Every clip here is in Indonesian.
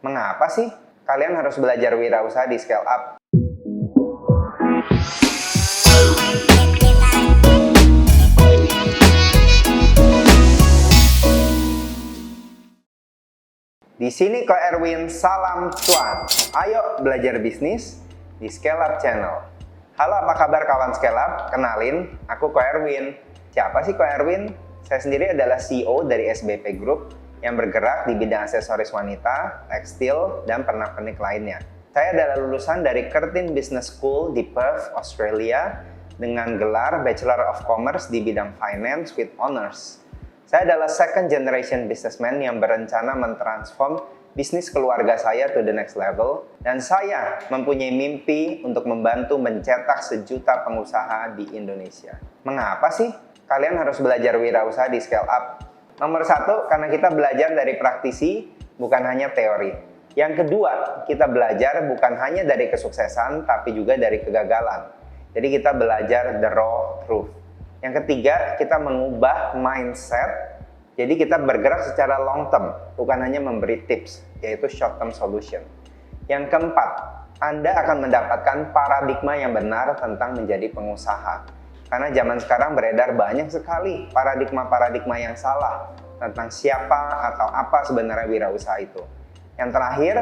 Mengapa sih kalian harus belajar wirausaha di Scale Up? Di sini Ko Erwin, salam cuan. Ayo belajar bisnis di Scale Up Channel. Halo, apa kabar kawan Scale Up? Kenalin, aku Ko Erwin. Siapa sih Ko Erwin? Saya sendiri adalah CEO dari SBP Group yang bergerak di bidang aksesoris wanita, tekstil, dan pernak-pernik lainnya. Saya adalah lulusan dari Curtin Business School di Perth, Australia, dengan gelar Bachelor of Commerce di bidang Finance with Honors. Saya adalah second generation businessman yang berencana mentransform bisnis keluarga saya to the next level, dan saya mempunyai mimpi untuk membantu mencetak 1 juta pengusaha di Indonesia. Mengapa sih kalian harus belajar wirausaha di Scale Up? Nomor 1, karena kita belajar dari praktisi, bukan hanya teori. Yang kedua, kita belajar bukan hanya dari kesuksesan, tapi juga dari kegagalan. Jadi kita belajar the raw truth. Yang ketiga, kita mengubah mindset. Jadi kita bergerak secara long term, bukan hanya memberi tips, yaitu short term solution. Yang keempat, Anda akan mendapatkan paradigma yang benar tentang menjadi pengusaha. Karena zaman sekarang beredar banyak sekali paradigma-paradigma yang salah tentang siapa atau apa sebenarnya wirausaha itu. Yang terakhir,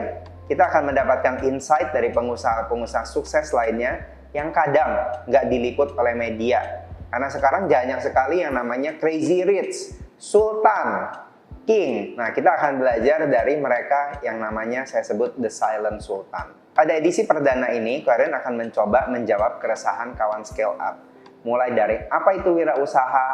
kita akan mendapatkan insight dari pengusaha-pengusaha sukses lainnya yang kadang nggak diliput oleh media. Karena sekarang banyak sekali yang namanya crazy rich, sultan, king. Nah, kita akan belajar dari mereka yang namanya saya sebut the silent sultan. Pada edisi perdana ini, kalian akan mencoba menjawab keresahan kawan Scale Up. Mulai dari apa itu wirausaha,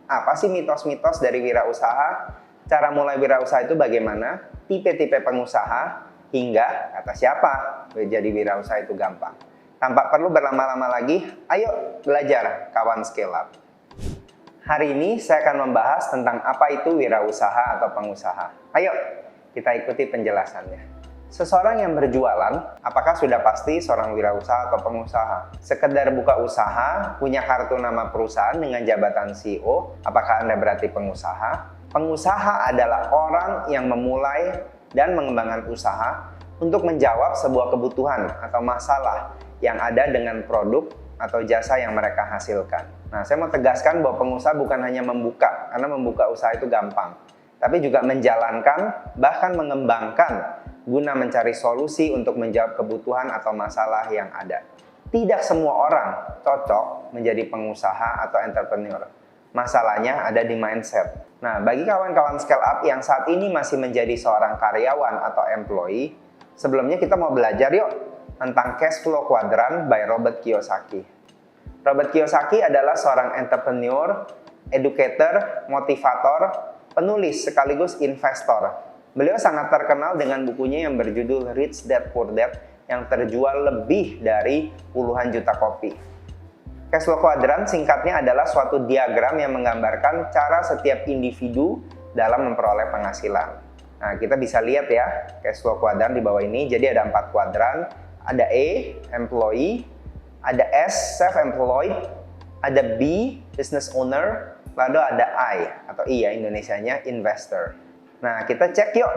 apa sih mitos-mitos dari wirausaha, cara mulai wirausaha itu bagaimana, tipe-tipe pengusaha, hingga kata siapa jadi wirausaha itu gampang. Tanpa perlu berlama-lama lagi, ayo belajar kawan Scale Up. Hari ini saya akan membahas tentang apa itu wirausaha atau pengusaha. Ayo kita ikuti penjelasannya. Seseorang yang berjualan, apakah sudah pasti seorang wirausaha atau pengusaha? Sekedar buka usaha, punya kartu nama perusahaan dengan jabatan CEO, apakah Anda berarti pengusaha? Pengusaha adalah orang yang memulai dan mengembangkan usaha untuk menjawab sebuah kebutuhan atau masalah yang ada dengan produk atau jasa yang mereka hasilkan. Nah, saya mau tegaskan bahwa pengusaha bukan hanya membuka, karena membuka usaha itu gampang, tapi juga menjalankan, bahkan mengembangkan guna mencari solusi untuk menjawab kebutuhan atau masalah yang ada. Tidak semua orang cocok menjadi pengusaha atau entrepreneur. Masalahnya ada di mindset. Nah, bagi kawan-kawan Scale Up yang saat ini masih menjadi seorang karyawan atau employee, sebelumnya kita mau belajar yuk tentang Cash Flow Quadrant by Robert Kiyosaki. Robert Kiyosaki adalah seorang entrepreneur, educator, motivator, penulis sekaligus investor. Beliau sangat terkenal dengan bukunya yang berjudul Rich Dad Poor Dad yang terjual lebih dari puluhan juta kopi. Cash Flow Quadrant singkatnya adalah suatu diagram yang menggambarkan cara setiap individu dalam memperoleh penghasilan. Nah, kita bisa lihat ya, Cash Flow Quadrant di bawah ini. Jadi ada 4 kuadran. Ada A, employee, ada S, self-employed, ada B, business owner, lalu ada I, atau I ya Indonesianya, investor. Nah, kita cek yuk,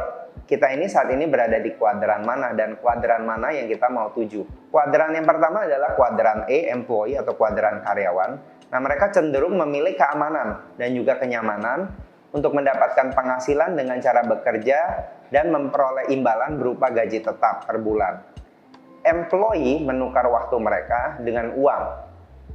kita ini saat ini berada di kuadran mana dan kuadran mana yang kita mau tuju. Kuadran yang pertama adalah kuadran E, employee atau kuadran karyawan. Nah, mereka cenderung memilih keamanan dan juga kenyamanan untuk mendapatkan penghasilan dengan cara bekerja dan memperoleh imbalan berupa gaji tetap per bulan. Employee menukar waktu mereka dengan uang,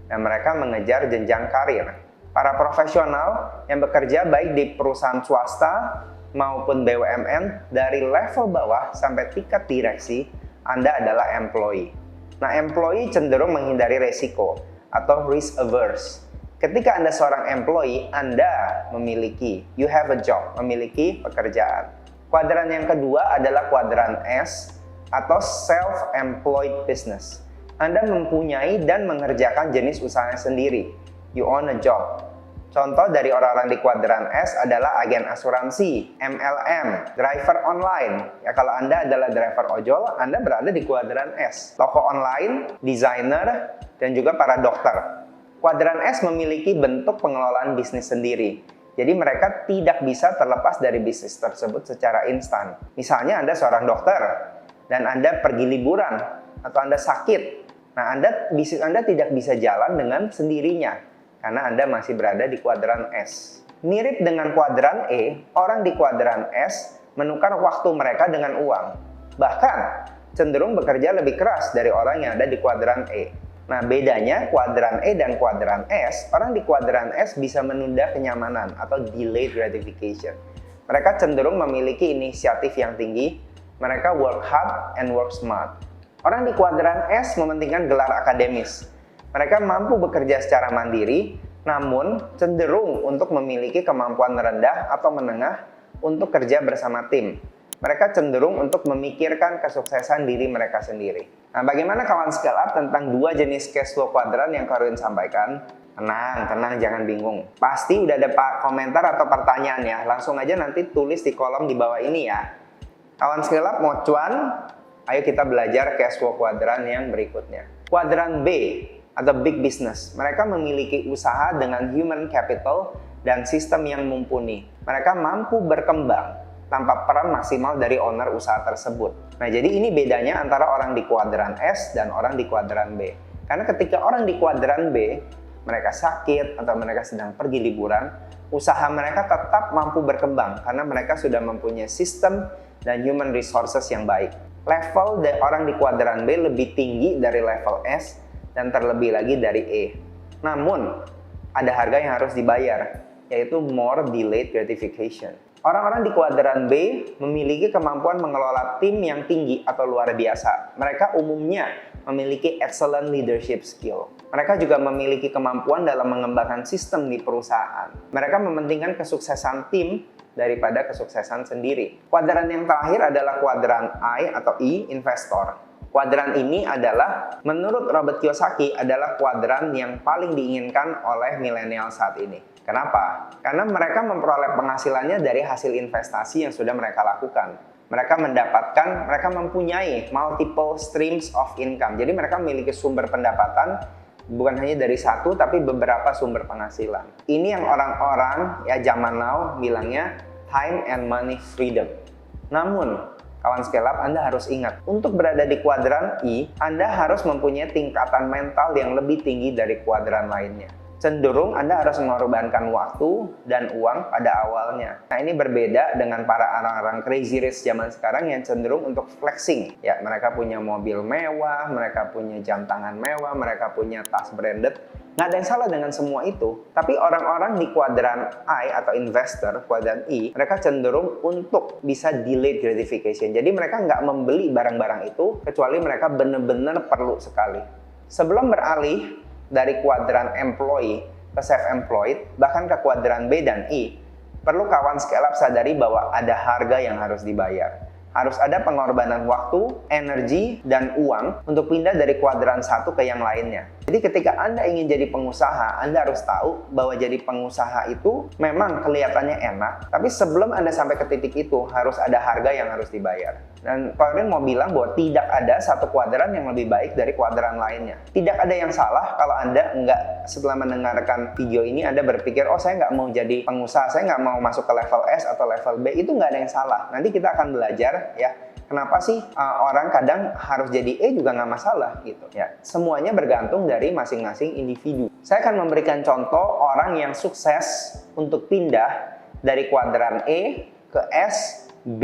dan mereka mengejar jenjang karir. Para profesional yang bekerja baik di perusahaan swasta maupun BUMN, dari level bawah sampai tingkat direksi, Anda adalah employee. Nah, employee cenderung menghindari resiko atau risk averse. Ketika Anda seorang employee, Anda you have a job, memiliki pekerjaan. Kuadran yang kedua adalah kuadran S, atau self-employed business. Anda mempunyai dan mengerjakan jenis usahanya sendiri. You own a job. Contoh dari orang-orang di kuadran S adalah agen asuransi, MLM, driver online. Ya, kalau Anda adalah driver ojol, Anda berada di kuadran S. Toko online, desainer, dan juga para dokter. Kuadran S memiliki bentuk pengelolaan bisnis sendiri. Jadi mereka tidak bisa terlepas dari bisnis tersebut secara instan. Misalnya Anda seorang dokter dan Anda pergi liburan atau Anda sakit. Nah, bisnis Anda tidak bisa jalan dengan sendirinya karena Anda masih berada di kuadran S. Mirip dengan kuadran E, orang di kuadran S menukar waktu mereka dengan uang. Bahkan cenderung bekerja lebih keras dari orang yang ada di kuadran E. Nah, bedanya kuadran E dan kuadran S, orang di kuadran S bisa menunda kenyamanan atau delayed gratification. Mereka cenderung memiliki inisiatif yang tinggi, mereka work hard and work smart. Orang di kuadran S mementingkan gelar akademis. Mereka mampu bekerja secara mandiri, namun cenderung untuk memiliki kemampuan rendah atau menengah untuk kerja bersama tim. Mereka cenderung untuk memikirkan kesuksesan diri mereka sendiri. Nah, bagaimana kawan scale up tentang dua jenis cash flow kuadran yang Erwin sampaikan? Tenang, jangan bingung. Pasti udah ada komentar atau pertanyaan ya. Langsung aja nanti tulis di kolom di bawah ini ya. Kawan scale up mau cuan? Ayo kita belajar cash flow kuadran yang berikutnya. Kuadran B atau big business. Mereka memiliki usaha dengan human capital dan sistem yang mumpuni. Mereka mampu berkembang tanpa peran maksimal dari owner usaha tersebut. Nah, jadi ini bedanya antara orang di kuadran S dan orang di kuadran B. Karena ketika orang di kuadran B, mereka sakit atau mereka sedang pergi liburan, usaha mereka tetap mampu berkembang karena mereka sudah mempunyai sistem dan human resources yang baik. Level orang di kuadran B lebih tinggi dari level S dan terlebih lagi dari E. Namun, ada harga yang harus dibayar, yaitu more delayed gratification. Orang-orang di kuadran B memiliki kemampuan mengelola tim yang tinggi atau luar biasa. Mereka umumnya memiliki excellent leadership skill. Mereka juga memiliki kemampuan dalam mengembangkan sistem di perusahaan. Mereka mementingkan kesuksesan tim daripada kesuksesan sendiri. Kuadran yang terakhir adalah kuadran I atau E, investor. Kuadran ini adalah, menurut Robert Kiyosaki, adalah kuadran yang paling diinginkan oleh milenial saat ini. Kenapa? Karena mereka memperoleh penghasilannya dari hasil investasi yang sudah mereka lakukan. Mereka mempunyai multiple streams of income. Jadi mereka memiliki sumber pendapatan bukan hanya dari satu, tapi beberapa sumber penghasilan. Ini yang orang-orang ya zaman now bilangnya time and money freedom. Namun, kawan scale up, Anda harus ingat, untuk berada di kuadran I, Anda harus mempunyai tingkatan mental yang lebih tinggi dari kuadran lainnya. Cenderung Anda harus mengorbankan waktu dan uang pada awalnya. Nah, ini berbeda dengan para orang-orang crazy rich zaman sekarang yang cenderung untuk flexing. Ya, mereka punya mobil mewah, mereka punya jam tangan mewah, mereka punya tas branded. Nggak ada yang salah dengan semua itu. Tapi orang-orang di kuadran I atau investor, kuadran I, mereka cenderung untuk bisa delayed gratification. Jadi mereka nggak membeli barang-barang itu kecuali mereka benar-benar perlu sekali. Sebelum beralih dari kuadran employee ke self-employed, bahkan ke kuadran B dan I, perlu kawan scale up sadari bahwa ada harga yang harus dibayar. Harus ada pengorbanan waktu, energi, dan uang untuk pindah dari kuadran satu ke yang lainnya. Jadi ketika Anda ingin jadi pengusaha, Anda harus tahu bahwa jadi pengusaha itu memang kelihatannya enak, tapi sebelum Anda sampai ke titik itu, harus ada harga yang harus dibayar. Dan Erwin mau bilang bahwa tidak ada satu kuadran yang lebih baik dari kuadran lainnya. Tidak ada yang salah kalau Anda setelah mendengarkan video ini, Anda berpikir, oh saya nggak mau jadi pengusaha, saya nggak mau masuk ke level S atau level B. Itu nggak ada yang salah. Nanti kita akan belajar ya, kenapa sih orang kadang harus jadi E juga nggak masalah gitu ya. Semuanya bergantung dari masing-masing individu. Saya akan memberikan contoh orang yang sukses untuk pindah dari kuadran E ke S, B,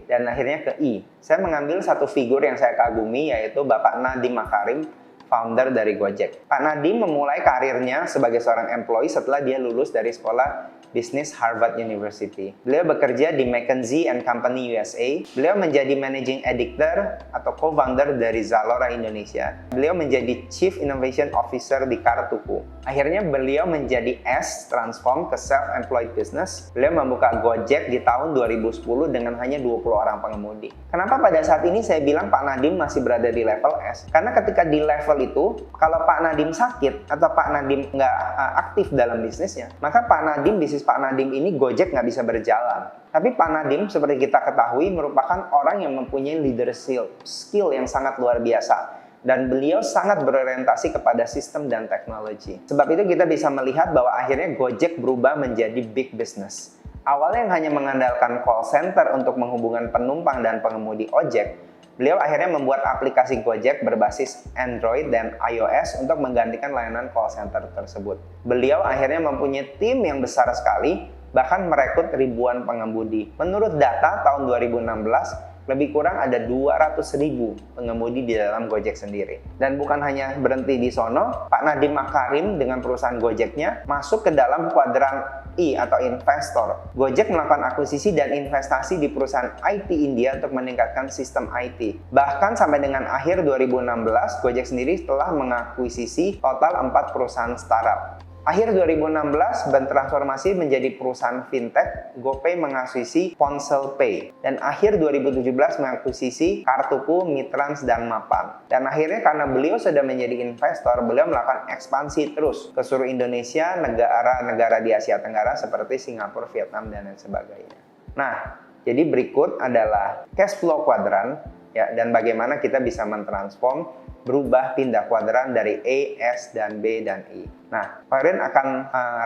dan akhirnya ke I. Saya mengambil satu figur yang saya kagumi, yaitu Bapak Nadiem Makarim, founder dari Gojek. Pak Nadiem memulai karirnya sebagai seorang employee setelah dia lulus dari sekolah bisnis Harvard University. Beliau bekerja di McKinsey & Company USA. Beliau menjadi managing editor atau co-founder dari Zalora Indonesia. Beliau menjadi Chief Innovation Officer di Kartuku. Akhirnya beliau menjadi S, transform ke self-employed business. Beliau membuka Gojek di tahun 2010 dengan hanya 20 orang pengemudi. Kenapa pada saat ini saya bilang Pak Nadiem masih berada di level S? Karena ketika di level itu, kalau Pak Nadiem sakit atau Pak Nadiem nggak aktif dalam bisnisnya, maka Pak Nadiem, bisnis Pak Nadiem ini Gojek nggak bisa berjalan. Tapi Pak Nadiem seperti kita ketahui merupakan orang yang mempunyai leadership skill yang sangat luar biasa. dan beliau sangat berorientasi kepada sistem dan teknologi. Sebab itu kita bisa melihat bahwa akhirnya Gojek berubah menjadi big business. Awalnya yang hanya mengandalkan call center untuk menghubungkan penumpang dan pengemudi ojek, beliau akhirnya membuat aplikasi Gojek berbasis Android dan iOS untuk menggantikan layanan call center tersebut. Beliau akhirnya mempunyai tim yang besar sekali, bahkan merekrut ribuan pengemudi. Menurut data tahun 2016, lebih kurang ada 200.000 pengemudi di dalam Gojek sendiri. Dan bukan hanya berhenti di sono, Pak Nadiem Makarim dengan perusahaan Gojeknya masuk ke dalam kuadran I atau investor. Gojek melakukan akuisisi dan investasi di perusahaan IT India untuk meningkatkan sistem IT. Bahkan sampai dengan akhir 2016, Gojek sendiri telah mengakuisisi total 4 perusahaan startup. Akhir 2016 bertransformasi menjadi perusahaan fintech, GoPay mengakuisisi Ponsel Pay. Dan akhir 2017 mengakuisisi Kartuku, Mitrans, dan Mapan. Dan akhirnya karena beliau sudah menjadi investor, beliau melakukan ekspansi terus ke seluruh Indonesia, negara-negara di Asia Tenggara seperti Singapura, Vietnam, dan lain sebagainya. Nah, jadi berikut adalah cash flow quadrant, ya, dan bagaimana kita bisa mentransform, berubah pindah kuadran dari A, S, dan B, dan I. Nah, kalian akan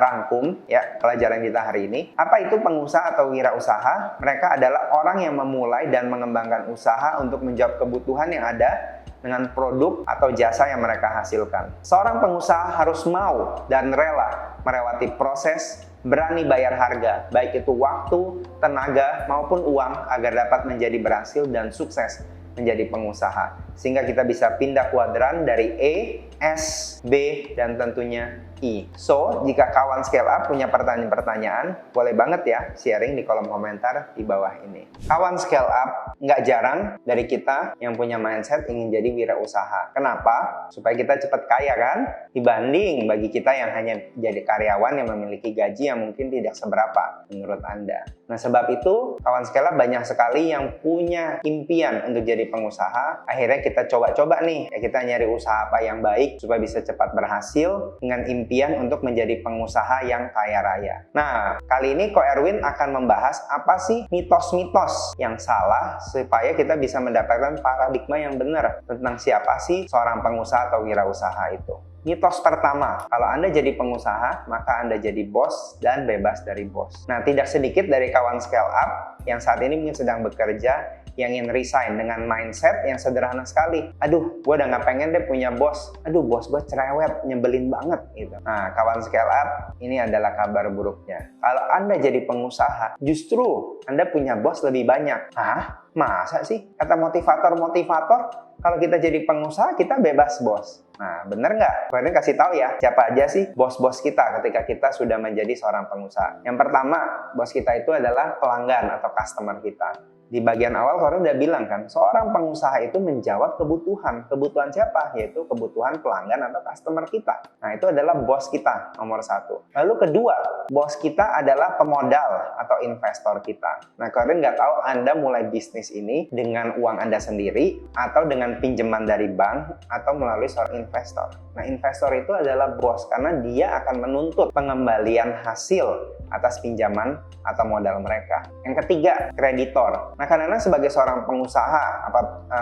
rangkum ya pelajaran kita hari ini. Apa itu pengusaha atau wirausaha? Mereka adalah orang yang memulai dan mengembangkan usaha untuk menjawab kebutuhan yang ada dengan produk atau jasa yang mereka hasilkan. Seorang pengusaha harus mau dan rela melewati proses, berani bayar harga, baik itu waktu, tenaga, maupun uang agar dapat menjadi berhasil dan sukses menjadi pengusaha. Sehingga kita bisa pindah kuadran dari A, S, B, dan tentunya I. So, jika kawan scale up punya pertanyaan-pertanyaan, boleh banget ya sharing di kolom komentar di bawah ini. Kawan scale up, nggak jarang dari kita yang punya mindset ingin jadi wirausaha. Kenapa? Supaya kita cepat kaya kan? Dibanding bagi kita yang hanya jadi karyawan yang memiliki gaji yang mungkin tidak seberapa menurut Anda. Nah, sebab itu kawan scale up banyak sekali yang punya impian untuk jadi pengusaha. Akhirnya kita coba-coba nih, ya kita nyari usaha apa yang baik supaya bisa cepat berhasil dengan impian untuk menjadi pengusaha yang kaya raya. Nah, kali ini Ko Erwin akan membahas apa sih mitos-mitos yang salah supaya kita bisa mendapatkan paradigma yang benar tentang siapa sih seorang pengusaha atau wirausaha itu. Mitos pertama, kalau Anda jadi pengusaha, maka Anda jadi bos dan bebas dari bos. Nah, tidak sedikit dari kawan scale up yang saat ini mungkin sedang bekerja, yang ingin resign dengan mindset yang sederhana sekali. Aduh, gue udah nggak pengen deh punya bos. Aduh, bos gue cerewet, nyebelin banget gitu. Nah, kawan scale up, ini adalah kabar buruknya. Kalau Anda jadi pengusaha, justru Anda punya bos lebih banyak. Hah? Masa sih? Kata motivator-motivator, kalau kita jadi pengusaha, kita bebas bos. Nah, bener nggak? Kalian kasih tahu ya, siapa aja sih bos-bos kita ketika kita sudah menjadi seorang pengusaha. Yang pertama, bos kita itu adalah pelanggan atau customer kita. Di bagian awal kalian udah bilang kan, seorang pengusaha itu menjawab kebutuhan. Kebutuhan siapa? Yaitu kebutuhan pelanggan atau customer kita. Nah, itu adalah bos kita, nomor satu. Lalu kedua, bos kita adalah pemodal atau investor kita. Nah, kalian nggak tahu Anda mulai bisnis ini dengan uang Anda sendiri, atau dengan pinjaman dari bank, atau melalui seorang investor. Nah, investor itu adalah bos, karena dia akan menuntut pengembalian hasil atas pinjaman atau modal mereka. Yang ketiga, kreditor. Nah, karena sebagai seorang pengusaha,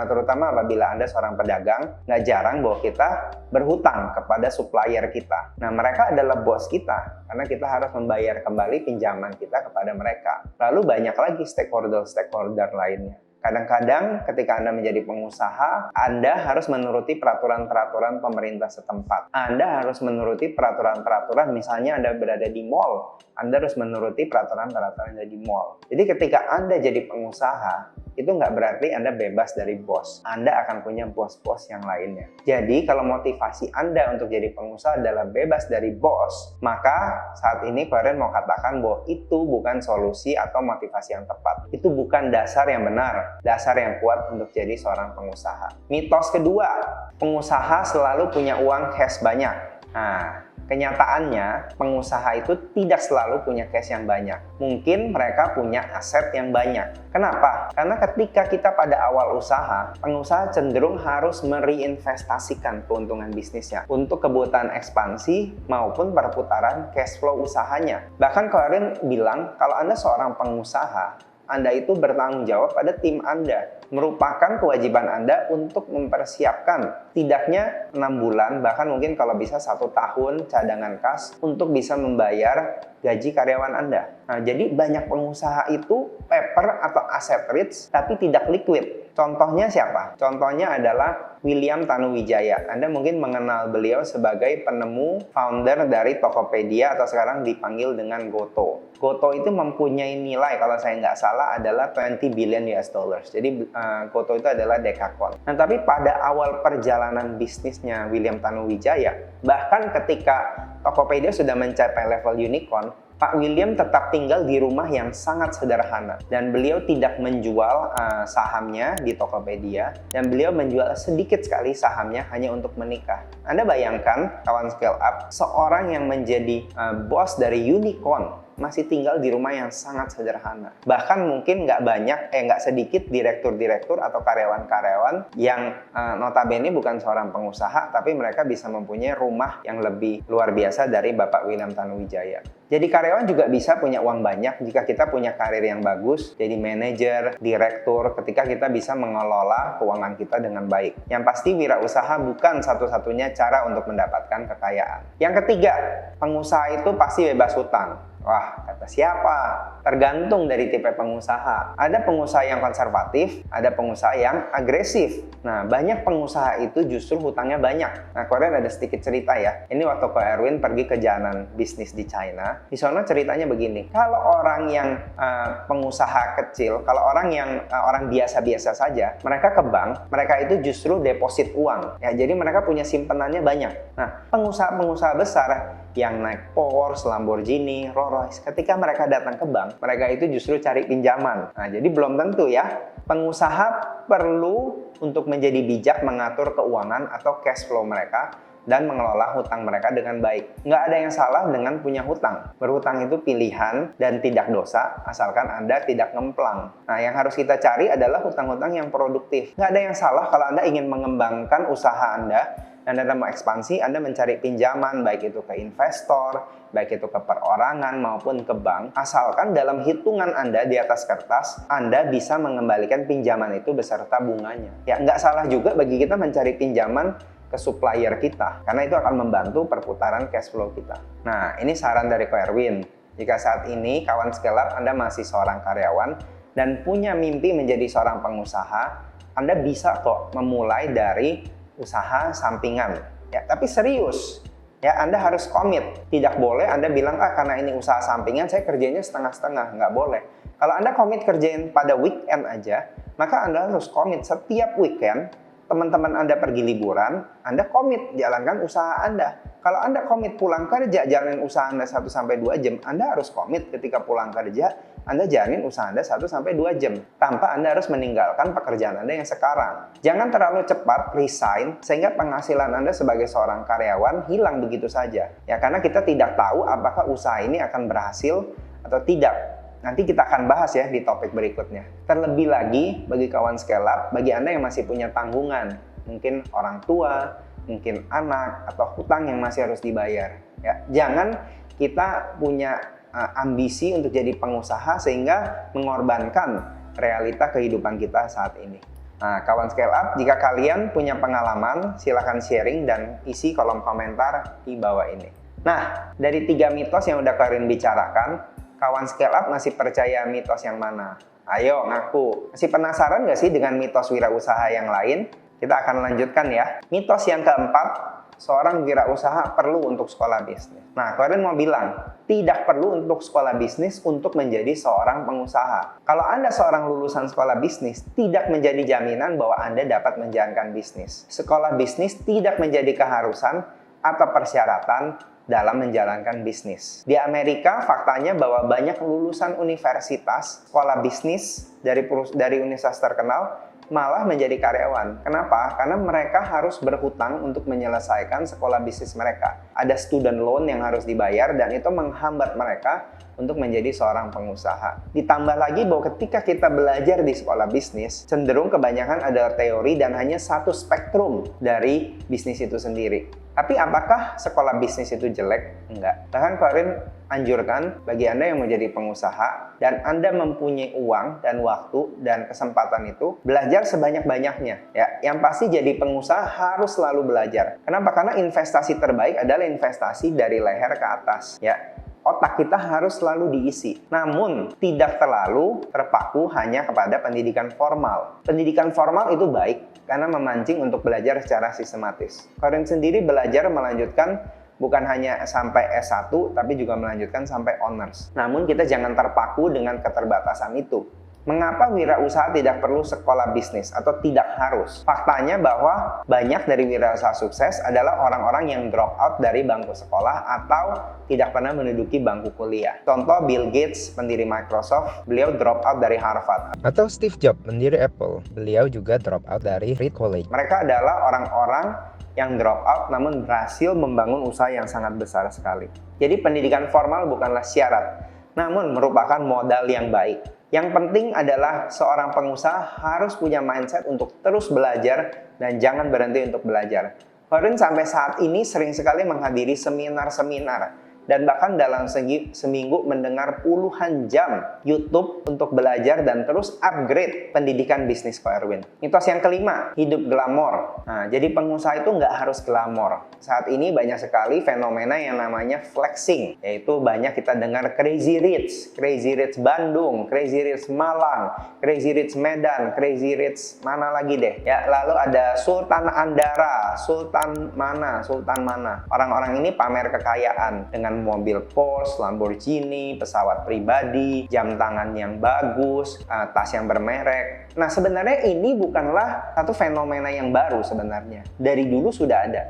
terutama apabila Anda seorang pedagang, nggak jarang bahwa kita berhutang kepada supplier kita. Nah, mereka adalah bos kita, karena kita harus membayar kembali pinjaman kita kepada mereka. Lalu banyak lagi stakeholder lainnya. Kadang-kadang ketika Anda menjadi pengusaha, Anda harus menuruti peraturan-peraturan pemerintah setempat. Anda harus menuruti peraturan-peraturan, misalnya Anda berada di mall, Anda harus menuruti peraturan-peraturan yang ada di mall. Jadi ketika Anda jadi pengusaha, itu nggak berarti Anda bebas dari bos. Anda akan punya bos-bos yang lainnya. Jadi kalau motivasi Anda untuk jadi pengusaha adalah bebas dari bos, maka saat ini kalian mau katakan bahwa itu bukan solusi atau motivasi yang tepat. Itu bukan dasar yang benar, dasar yang kuat untuk jadi seorang pengusaha. Mitos kedua, pengusaha selalu punya uang cash banyak. Nah, kenyataannya pengusaha itu tidak selalu punya cash yang banyak. Mungkin mereka punya aset yang banyak. Kenapa? Karena ketika kita pada awal usaha, pengusaha cenderung harus mereinvestasikan keuntungan bisnisnya untuk kebutuhan ekspansi maupun perputaran cash flow usahanya. Bahkan kalian bilang kalau Anda seorang pengusaha, Anda itu bertanggung jawab pada tim Anda. Merupakan kewajiban Anda untuk mempersiapkan setidaknya 6 bulan, bahkan mungkin kalau bisa 1 tahun cadangan kas untuk bisa membayar gaji karyawan Anda. Nah, jadi banyak pengusaha itu paper atau asset rich tapi tidak liquid. Contohnya siapa? Contohnya adalah William Tanuwijaya. Anda mungkin mengenal beliau sebagai penemu founder dari Tokopedia atau sekarang dipanggil dengan Goto. Goto itu mempunyai nilai kalau saya nggak salah adalah 20 billion US dollars. Jadi Goto itu adalah dekakon. Nah, tapi pada awal perjalanan bisnisnya William Tanuwijaya, bahkan ketika Tokopedia sudah mencapai level unicorn, Pak William tetap tinggal di rumah yang sangat sederhana dan beliau tidak menjual sahamnya di Tokopedia dan beliau menjual sedikit sekali sahamnya hanya untuk menikah. Anda bayangkan kawan scale up, seorang yang menjadi bos dari unicorn masih tinggal di rumah yang sangat sederhana. Bahkan mungkin nggak sedikit direktur-direktur atau karyawan-karyawan yang notabene bukan seorang pengusaha, tapi mereka bisa mempunyai rumah yang lebih luar biasa dari Bapak William Tanuwijaya. Jadi karyawan juga bisa punya uang banyak jika kita punya karir yang bagus, jadi manajer, direktur, ketika kita bisa mengelola keuangan kita dengan baik. Yang pasti wirausaha bukan satu-satunya cara untuk mendapatkan kekayaan. Yang ketiga, pengusaha itu pasti bebas hutang. Wah, kata siapa? Tergantung dari tipe pengusaha. Ada pengusaha yang konservatif, ada pengusaha yang agresif. Nah, banyak pengusaha itu justru hutangnya banyak. Nah, kemarin ada sedikit cerita ya. Ini waktu Ko Erwin pergi ke Jianan bisnis di China. Di sana ceritanya begini. Kalau orang yang pengusaha kecil, kalau orang yang orang biasa-biasa saja, mereka ke bank, mereka itu justru deposit uang. Ya, jadi mereka punya simpenannya banyak. Nah, pengusaha-pengusaha besar yang naik Porsche, Lamborghini, Rolls Royce, ketika mereka datang ke bank, mereka itu justru cari pinjaman. Nah, jadi belum tentu ya, pengusaha perlu untuk menjadi bijak mengatur keuangan atau cash flow mereka dan mengelola hutang mereka dengan baik. Nggak ada yang salah dengan punya hutang. Berhutang itu pilihan dan tidak dosa, asalkan Anda tidak ngemplang. Nah, yang harus kita cari adalah hutang-hutang yang produktif. Nggak ada yang salah kalau Anda ingin mengembangkan usaha Anda, Anda mau ekspansi, Anda mencari pinjaman, baik itu ke investor, baik itu ke perorangan maupun ke bank. Asalkan dalam hitungan Anda di atas kertas, Anda bisa mengembalikan pinjaman itu beserta bunganya. Ya, nggak salah juga bagi kita mencari pinjaman ke supplier kita, karena itu akan membantu perputaran cash flow kita. Nah, ini saran dari Ko Erwin. Jika saat ini kawan scale up Anda masih seorang karyawan dan punya mimpi menjadi seorang pengusaha, Anda bisa kok memulai dari usaha sampingan, ya, tapi serius. Ya, Anda harus komit. Tidak boleh Anda bilang, karena ini usaha sampingan, saya kerjanya setengah-setengah. Nggak boleh. Kalau Anda komit kerjain pada weekend aja, maka Anda harus komit setiap weekend, teman-teman Anda pergi liburan, Anda komit jalankan usaha Anda. Kalau Anda komit pulang kerja, jalanin usaha Anda 1-2 jam, Anda harus komit ketika pulang kerja, Anda jalanin usaha Anda 1-2 jam. Tanpa Anda harus meninggalkan pekerjaan Anda yang sekarang. Jangan terlalu cepat resign, sehingga penghasilan Anda sebagai seorang karyawan hilang begitu saja. Ya, karena kita tidak tahu apakah usaha ini akan berhasil atau tidak. Nanti kita akan bahas ya di topik berikutnya. Terlebih lagi, bagi kawan scale up, bagi Anda yang masih punya tanggungan, mungkin orang tua, mungkin anak, atau hutang yang masih harus dibayar. Ya, jangan kita punya ambisi untuk jadi pengusaha sehingga mengorbankan realita kehidupan kita saat ini. Nah, kawan scale up, jika kalian punya pengalaman, silahkan sharing dan isi kolom komentar di bawah ini. Nah, dari 3 mitos yang udah Karin bicarakan, kawan scale up masih percaya mitos yang mana? Ayo ngaku. Masih penasaran nggak sih dengan mitos wirausaha yang lain? Kita akan lanjutkan ya. Mitos yang keempat, seorang wirausaha perlu untuk sekolah bisnis. Nah, kalian mau bilang, tidak perlu untuk sekolah bisnis untuk menjadi seorang pengusaha. Kalau Anda seorang lulusan sekolah bisnis, tidak menjadi jaminan bahwa Anda dapat menjalankan bisnis. Sekolah bisnis tidak menjadi keharusan atau persyaratan dalam menjalankan bisnis. Di Amerika, faktanya bahwa banyak lulusan universitas, sekolah bisnis dari universitas terkenal, malah menjadi karyawan. Kenapa? Karena mereka harus berhutang untuk menyelesaikan sekolah bisnis mereka. Ada student loan yang harus dibayar dan itu menghambat mereka untuk menjadi seorang pengusaha. Ditambah lagi bahwa ketika kita belajar di sekolah bisnis, cenderung kebanyakan adalah teori dan hanya satu spektrum dari bisnis itu sendiri. Tapi apakah sekolah bisnis itu jelek? Enggak. Bahkan kemarin anjurkan bagi Anda yang menjadi pengusaha dan Anda mempunyai uang dan waktu dan kesempatan itu, belajar sebanyak-banyaknya. Ya, yang pasti jadi pengusaha harus selalu belajar. Kenapa? Karena investasi terbaik adalah investasi dari leher ke atas. Ya, otak kita harus selalu diisi. Namun, tidak terlalu terpaku hanya kepada pendidikan formal. Pendidikan formal itu baik karena memancing untuk belajar secara sistematis. Kalian sendiri belajar melanjutkan bukan hanya sampai S1, tapi juga melanjutkan sampai honors. Namun kita jangan terpaku dengan keterbatasan itu. Mengapa wirausaha tidak perlu sekolah bisnis atau tidak harus? Faktanya bahwa banyak dari wirausaha sukses adalah orang-orang yang drop out dari bangku sekolah atau tidak pernah menduduki bangku kuliah. Contoh Bill Gates, pendiri Microsoft, beliau drop out dari Harvard. Atau Steve Jobs, pendiri Apple, beliau juga drop out dari Reed College. Mereka adalah orang-orang yang drop out namun berhasil membangun usaha yang sangat besar sekali. Jadi pendidikan formal bukanlah syarat, namun merupakan modal yang baik. Yang penting adalah seorang pengusaha harus punya mindset untuk terus belajar dan jangan berhenti untuk belajar. Korin sampai saat ini sering sekali menghadiri seminar-seminar dan bahkan dalam seminggu mendengar puluhan jam YouTube untuk belajar dan terus upgrade pendidikan bisnis Ko Erwin. Mitos yang kelima, hidup glamor. Nah, jadi pengusaha itu nggak harus glamor. Saat ini banyak sekali fenomena yang namanya flexing, yaitu banyak kita dengar Crazy Rich Bandung, Crazy Rich Malang, Crazy Rich Medan, Crazy Rich mana lagi deh. Ya, lalu ada Sultan Andara, Sultan mana. Orang-orang ini pamer kekayaan dengan mobil Porsche, Lamborghini, pesawat pribadi, jam tangan yang bagus, tas yang bermerek. Nah, sebenarnya ini bukanlah satu fenomena yang baru sebenarnya. Dari dulu sudah ada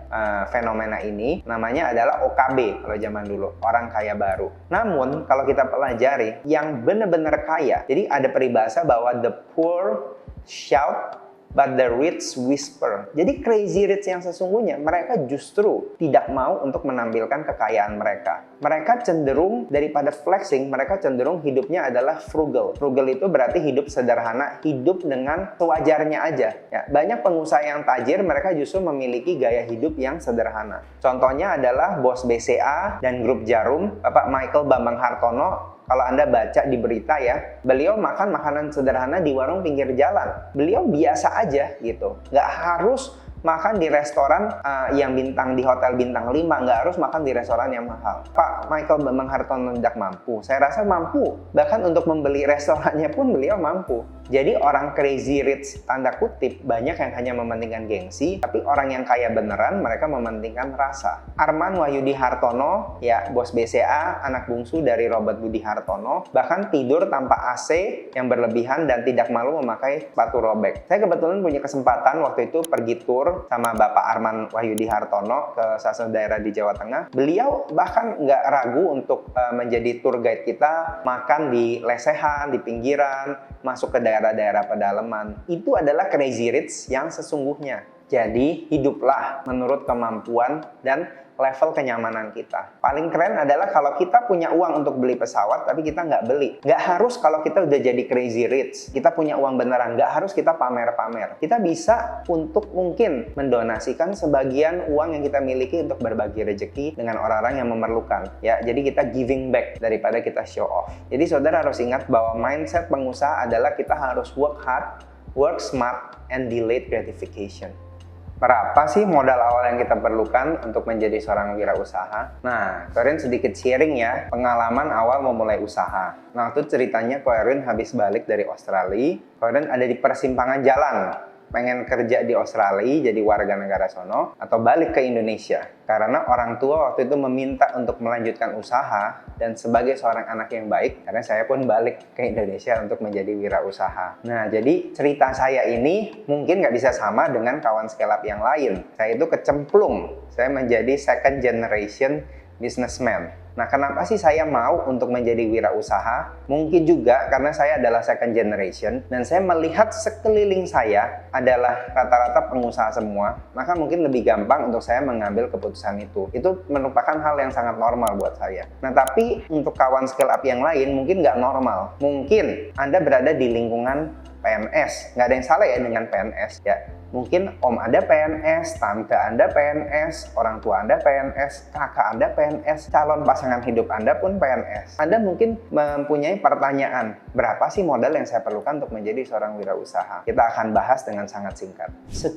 fenomena ini, namanya adalah OKB kalau zaman dulu, orang kaya baru. Namun, kalau kita pelajari, yang benar-benar kaya, jadi ada peribahasa bahwa the poor shout, but the rich whisper. Jadi crazy rich yang sesungguhnya, mereka justru tidak mau untuk menampilkan kekayaan mereka. Mereka cenderung, daripada flexing, mereka cenderung hidupnya adalah frugal. Frugal itu berarti hidup sederhana, hidup dengan sewajarnya aja. Ya, banyak pengusaha yang tajir, mereka justru memiliki gaya hidup yang sederhana. Contohnya adalah bos BCA dan grup Jarum, Bapak Michael Bambang Hartono. Kalau Anda baca di berita ya, beliau makan makanan sederhana di warung pinggir jalan. Beliau biasa aja gitu. Nggak harus makan di restoran yang bintang di hotel bintang 5, nggak harus makan di restoran yang mahal. Pak Michael Bambang Hartono tidak mampu. Saya rasa mampu. Bahkan untuk membeli restorannya pun beliau mampu. Jadi orang crazy rich tanda kutip banyak yang hanya mementingkan gengsi, tapi orang yang kaya beneran mereka mementingkan rasa. Arman Wahyudi Hartono, ya bos BCA, anak bungsu dari Robert Budi Hartono, bahkan tidur tanpa AC yang berlebihan dan tidak malu memakai sepatu robek. Saya kebetulan punya kesempatan waktu itu pergi tur sama Bapak Arman Wahyudi Hartono ke salah satu daerah di Jawa Tengah. Beliau bahkan nggak ragu untuk menjadi tour guide kita, makan di lesehan, di pinggiran, masuk ke daerah-daerah pedalaman. Itu adalah crazy rich yang sesungguhnya. Jadi, hiduplah menurut kemampuan dan level kenyamanan kita. Paling keren adalah kalau kita punya uang untuk beli pesawat, tapi kita nggak beli. Nggak harus kalau kita udah jadi crazy rich, kita punya uang beneran. Nggak harus kita pamer-pamer. Kita bisa untuk mungkin mendonasikan sebagian uang yang kita miliki untuk berbagi rezeki dengan orang-orang yang memerlukan. Ya, jadi kita giving back daripada kita show off. Jadi saudara harus ingat bahwa mindset pengusaha adalah kita harus work hard, work smart, and delayed gratification. Berapa sih modal awal yang kita perlukan untuk menjadi seorang wirausaha? Nah, Korin sedikit sharing ya, pengalaman awal memulai usaha. Nah, itu ceritanya Korin habis balik dari Australia. Korin ada di persimpangan jalan. Pengen kerja di Australia, jadi warga negara sono, atau balik ke Indonesia. Karena orang tua waktu itu meminta untuk melanjutkan usaha, dan sebagai seorang anak yang baik, karena saya pun balik ke Indonesia untuk menjadi wirausaha. Nah, jadi cerita saya ini mungkin nggak bisa sama dengan kawan scale up yang lain. Saya itu kecemplung, saya menjadi second generation businessman. Nah, kenapa sih saya mau untuk menjadi wirausaha? Mungkin juga karena saya adalah second generation dan saya melihat sekeliling saya adalah rata-rata pengusaha semua, maka mungkin lebih gampang untuk saya mengambil keputusan itu. Itu merupakan hal yang sangat normal buat saya. Nah, tapi untuk kawan scale up yang lain mungkin nggak normal. Mungkin Anda berada di lingkungan PNS. Nggak ada yang salah ya dengan PNS ya. Mungkin om Anda PNS, tante Anda PNS, orang tua Anda PNS, kakak Anda PNS, calon pasangan hidup Anda pun PNS. Anda mungkin mempunyai pertanyaan, berapa sih modal yang saya perlukan untuk menjadi seorang wirausaha? Kita akan bahas dengan sangat singkat.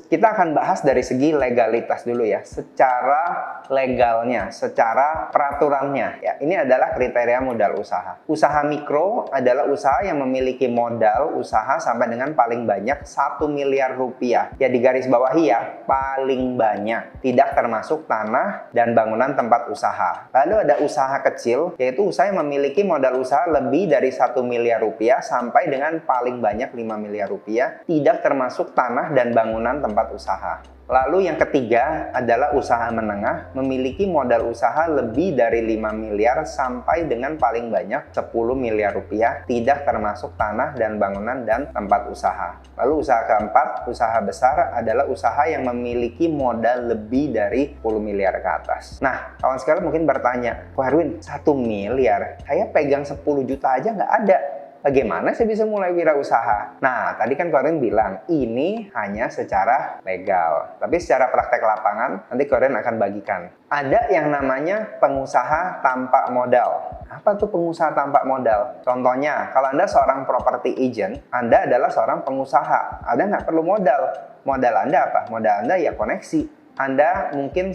Kita akan bahas dari segi legalitas dulu ya, secara legalnya, secara peraturannya. Ya, ini adalah kriteria modal usaha. Usaha mikro adalah usaha yang memiliki modal usaha sampai dengan paling banyak 1 miliar rupiah. Ya di garis bawahi ya, paling banyak, tidak termasuk tanah dan bangunan tempat usaha. Lalu ada usaha kecil, yaitu usaha yang memiliki modal usaha lebih dari 1 miliar rupiah sampai dengan paling banyak 5 miliar rupiah, tidak termasuk tanah dan bangunan tempat usaha. Lalu yang ketiga adalah usaha menengah, memiliki modal usaha lebih dari 5 miliar sampai dengan paling banyak 10 miliar rupiah, tidak termasuk tanah dan bangunan dan tempat usaha. Lalu usaha keempat, usaha besar adalah usaha yang memiliki modal lebih dari 10 miliar ke atas. Nah, kawan sekalian mungkin bertanya, Ko Erwin, 1 miliar, saya pegang 10 juta aja nggak ada. Bagaimana saya bisa mulai wirausaha? Nah, tadi kan Koren bilang, ini hanya secara legal. Tapi secara praktek lapangan, nanti Koren akan bagikan. Ada yang namanya pengusaha tanpa modal. Apa tuh pengusaha tanpa modal? Contohnya, kalau Anda seorang property agent, Anda adalah seorang pengusaha. Anda nggak perlu modal. Modal Anda apa? Modal Anda ya koneksi. Anda mungkin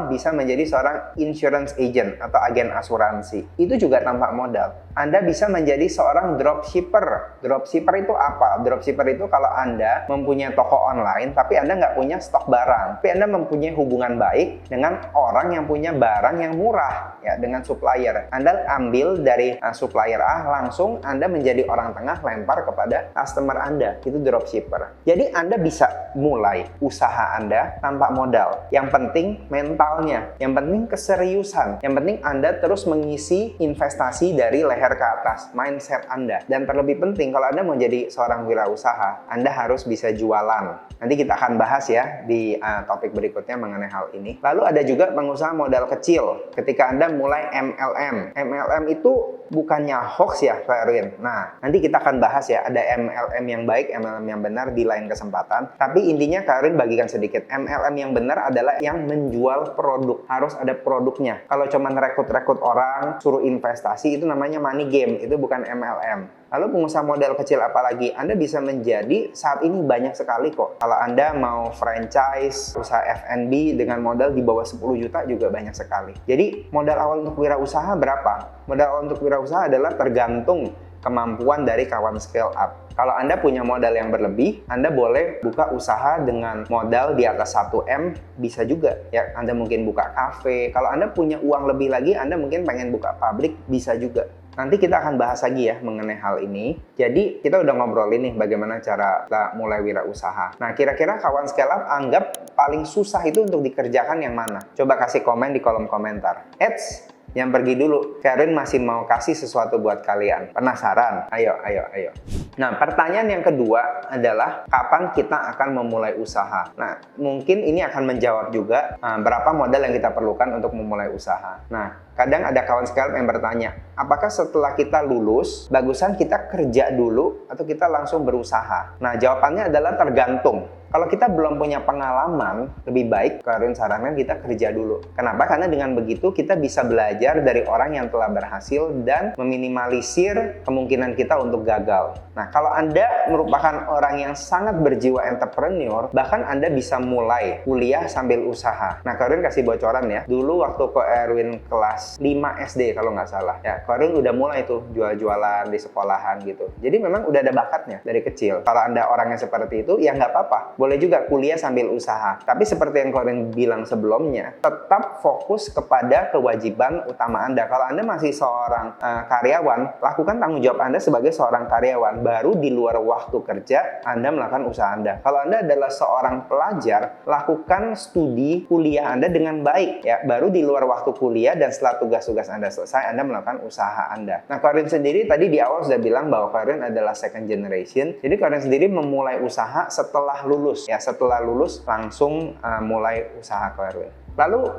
bisa menjadi seorang insurance agent atau agen asuransi. Itu juga tanpa modal. Anda bisa menjadi seorang dropshipper. Dropshipper itu apa? Dropshipper itu kalau Anda mempunyai toko online, tapi Anda nggak punya stok barang. Tapi Anda mempunyai hubungan baik dengan orang yang punya barang yang murah, ya, dengan supplier. Anda ambil dari supplier A, langsung Anda menjadi orang tengah lempar kepada customer Anda. Itu dropshipper. Jadi Anda bisa mulai usaha Anda tanpa modal. Yang penting mentalnya, yang penting keseriusan, yang penting Anda terus mengisi investasi dari leher ke atas, mindset Anda. Dan terlebih penting, kalau Anda mau jadi seorang wirausaha, Anda harus bisa jualan. Nanti kita akan bahas ya di topik berikutnya mengenai hal ini. Lalu ada juga pengusaha modal kecil. Ketika Anda mulai MLM. MLM itu bukannya hoax ya, Pak Erwin. Nah, nanti kita akan bahas ya, ada MLM yang baik, MLM yang benar di lain kesempatan. Tapi intinya Kak Erwin bagikan sedikit. MLM yang benar adalah yang menjual produk. Harus ada produknya. Kalau cuma rekrut-rekrut orang, suruh investasi, itu namanya money game. Itu bukan MLM. Lalu pengusaha modal kecil apalagi? Anda bisa menjadi, saat ini banyak sekali kok. Kalau Anda mau franchise, usaha F&B dengan modal di bawah 10 juta juga banyak sekali. Jadi modal awal untuk wirausaha berapa? Modal awal untuk wirausaha adalah tergantung kemampuan dari kawan scale up. Kalau Anda punya modal yang berlebih, Anda boleh buka usaha dengan modal di atas 1M, bisa juga. Ya, Anda mungkin buka kafe. Kalau Anda punya uang lebih lagi, Anda mungkin pengen buka pabrik, bisa juga. Nanti kita akan bahas lagi ya mengenai hal ini. Jadi kita udah ngobrolin nih bagaimana cara kita mulai wirausaha. Nah, kira-kira kawan scale up anggap paling susah itu untuk dikerjakan yang mana? Coba kasih komen di kolom komentar. Yang pergi dulu, Karen masih mau kasih sesuatu buat kalian. Penasaran? Ayo. Nah, pertanyaan yang kedua adalah kapan kita akan memulai usaha? Nah, mungkin ini akan menjawab juga berapa modal yang kita perlukan untuk memulai usaha. Nah, kadang ada kawan scale yang bertanya, apakah setelah kita lulus, bagusan kita kerja dulu atau kita langsung berusaha? Nah, jawabannya adalah tergantung. Kalau kita belum punya pengalaman, lebih baik Karen sarankan kita kerja dulu. Kenapa? Karena dengan begitu kita bisa belajar dari orang yang telah berhasil dan meminimalisir kemungkinan kita untuk gagal. Nah, kalau Anda merupakan orang yang sangat berjiwa entrepreneur, bahkan Anda bisa mulai kuliah sambil usaha. Nah, Karen kasih bocoran ya. Dulu waktu Ko Erwin kelas 5 SD kalau nggak salah. Ya, Ko Erwin udah mulai tuh jual-jualan di sekolahan gitu. Jadi memang udah ada bakatnya dari kecil. Kalau Anda orangnya seperti itu, ya nggak apa-apa. Boleh juga kuliah sambil usaha. Tapi seperti yang Koren bilang sebelumnya, tetap fokus kepada kewajiban utama Anda. Kalau Anda masih seorang karyawan, lakukan tanggung jawab Anda sebagai seorang karyawan. Baru di luar waktu kerja, Anda melakukan usaha Anda. Kalau Anda adalah seorang pelajar, lakukan studi kuliah Anda dengan baik. Ya, baru di luar waktu kuliah dan setelah tugas-tugas Anda selesai, Anda melakukan usaha Anda. Nah, Koren sendiri tadi di awal sudah bilang bahwa Koren adalah second generation. Jadi Koren sendiri memulai usaha setelah lulus. Ya, setelah lulus langsung mulai usaha Ko Erwin. Lalu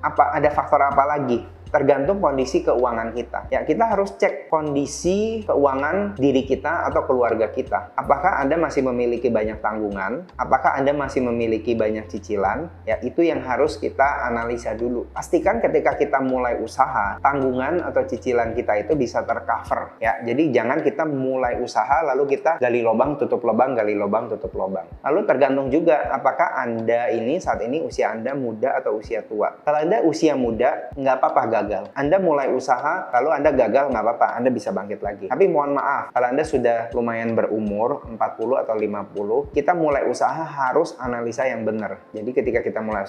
ada faktor apa lagi? Tergantung kondisi keuangan kita. Ya, kita harus cek kondisi keuangan diri kita atau keluarga kita. Apakah Anda masih memiliki banyak tanggungan? Apakah Anda masih memiliki banyak cicilan? Ya, itu yang harus kita analisa dulu. Pastikan ketika kita mulai usaha, tanggungan atau cicilan kita itu bisa tercover. Ya, jadi jangan kita mulai usaha lalu kita gali lubang, tutup lubang, gali lubang, tutup lubang. Lalu tergantung juga apakah Anda ini saat ini usia Anda muda atau usia tua. Kalau Anda usia muda, nggak apa-apa gagal. Anda mulai usaha, lalu Anda gagal, nggak apa-apa, Anda bisa bangkit lagi. Tapi mohon maaf, kalau Anda sudah lumayan berumur, 40 atau 50, kita mulai usaha harus analisa yang benar. Jadi ketika kita mulai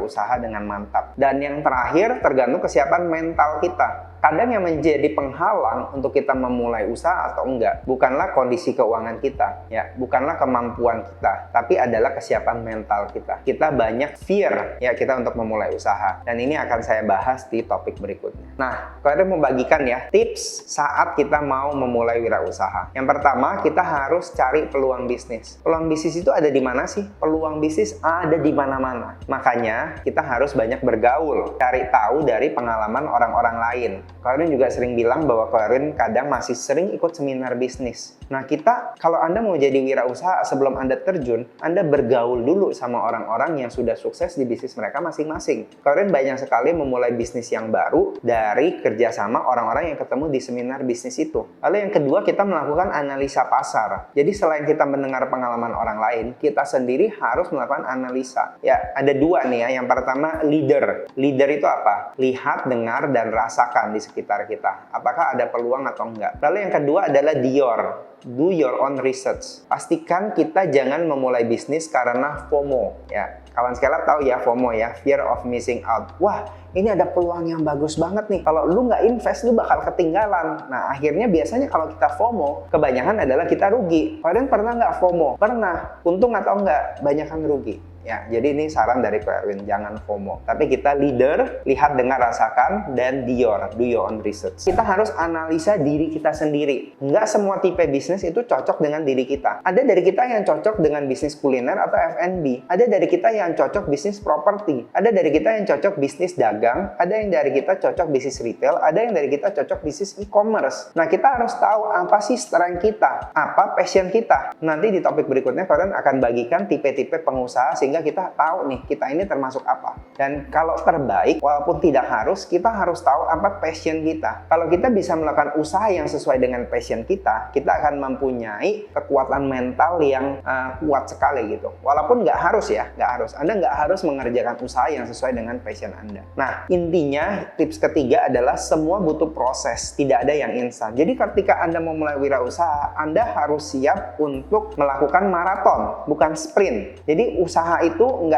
usaha dengan mantap. Dan yang terakhir, tergantung kesiapan mental kita. Kadang yang menjadi penghalang untuk kita memulai usaha atau enggak, bukanlah kondisi keuangan kita, ya, bukanlah kemampuan kita, tapi adalah kesiapan mental kita. Kita banyak fear, ya, kita untuk memulai usaha. Dan ini akan saya bahas di topik berikutnya. Nah, kalau ada membagikan ya, tips saat kita mau memulai wirausaha. Yang pertama, kita harus cari peluang bisnis. Peluang bisnis itu ada di mana sih? Peluang bisnis ada di mana-mana. Makanya, kita harus banyak bergaul, cari tahu dari pengalaman orang-orang lain. Ko Erwin juga sering bilang bahwa Ko Erwin kadang masih sering ikut seminar bisnis. Nah, kita kalau Anda mau jadi wirausaha sebelum Anda terjun, Anda bergaul dulu sama orang-orang yang sudah sukses di bisnis mereka masing-masing. Ko Erwin banyak sekali memulai bisnis yang baru dari kerjasama orang-orang yang ketemu di seminar bisnis itu. Lalu yang kedua, kita melakukan analisa pasar. Jadi selain kita mendengar pengalaman orang lain, kita sendiri harus melakukan analisa. Ya, ada dua nih ya. Yang pertama, leader. Leader itu apa? Lihat, dengar, dan rasakan di sekitar kita. Apakah ada peluang atau enggak? Lalu yang kedua adalah Dior. Do your own research. Pastikan kita jangan memulai bisnis karena FOMO. Ya, kawan Scale Up tahu ya FOMO ya, fear of missing out. Wah, ini ada peluang yang bagus banget nih. Kalau lu nggak invest, lu bakal ketinggalan. Nah, akhirnya biasanya kalau kita FOMO, kebanyakan adalah kita rugi. Kalian pernah nggak FOMO? Pernah. Untung atau nggak? Banyakan rugi. Ya, jadi ini saran dari Ko Erwin, jangan FOMO. Tapi kita leader, lihat, dengar, rasakan, dan Dior, do your own research. Kita harus analisa diri kita sendiri. Nggak semua tipe bisnis itu cocok dengan diri kita. Ada dari kita yang cocok dengan bisnis kuliner atau F&B. Ada dari kita yang cocok bisnis properti. Ada dari kita yang cocok bisnis dagang. Ada yang dari kita cocok bisnis retail. Ada yang dari kita cocok bisnis e-commerce. Nah, kita harus tahu apa sih strength kita, apa passion kita. Nanti di topik berikutnya kalian akan bagikan tipe-tipe pengusaha sehingga kita tahu nih, kita ini termasuk apa. Dan kalau terbaik, walaupun tidak harus, kita harus tahu apa passion kita. Kalau kita bisa melakukan usaha yang sesuai dengan passion kita, kita akan mempunyai kekuatan mental yang kuat sekali gitu. Walaupun nggak harus ya, nggak harus. Anda nggak harus mengerjakan usaha yang sesuai dengan passion Anda. Nah, intinya tips ketiga adalah semua butuh proses, tidak ada yang instan. Jadi ketika Anda mau mulai wirausaha, Anda harus siap untuk melakukan maraton, bukan sprint. Jadi usaha itu